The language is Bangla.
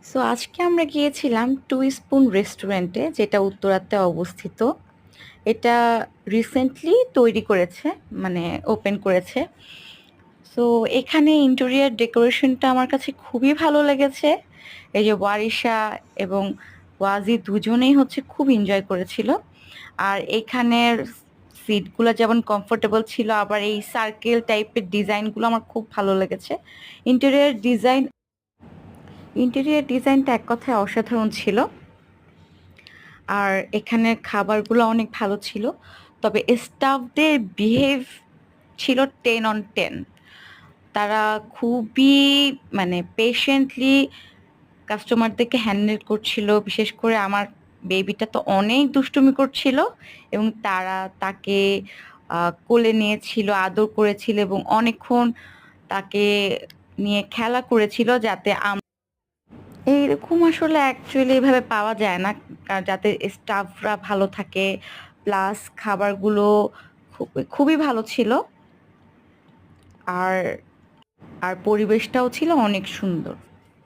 সো আজকে আমরা গিয়েছিলাম টু স্পুন রেস্টুরেন্টে, যেটা উত্তরাতে অবস্থিত। এটা রিসেন্টলি তৈরি করেছে, মানে ওপেন করেছে। সো এখানে ইন্টেরিয়ার ডেকোরেশনটা আমার কাছে খুবই ভালো লেগেছে। এই যে ওয়ারিশা এবং ওয়াজি দুজনেই হচ্ছে খুব এনজয় করেছিল। আর এখানের সিটগুলো যেমন কমফোর্টেবল ছিল, আবার এই সার্কেল টাইপের ডিজাইনগুলো আমার খুব ভালো লেগেছে। ইন্টেরিয়ার ডিজাইন ইন্টেরিয়ার ডিজাইনটা এক কথায় অসাধারণ ছিল। আর এখানের খাবারগুলো অনেক ভালো ছিল, তবে স্টাফদের বিহেভ ছিল 10 on 10। তারা খুবই মানে পেশেন্টলি কাস্টমারদেরকে হ্যান্ডেল করছিল। বিশেষ করে আমার বেবিটা তো অনেক দুষ্টুমি করছিল, এবং তারা তাকে কোলে নিয়েছিল, আদর করেছিল এবং অনেকক্ষণ তাকে নিয়ে খেলা করেছিল, যাতে এইরকম আসলে অ্যাকচুয়ালি এভাবে পাওয়া যায় না। যাতে স্টাফরা ভালো থাকে, প্লাস খাবারগুলো খুবই ভালো ছিল। আর আর পরিবেশটাও ছিল অনেক সুন্দর।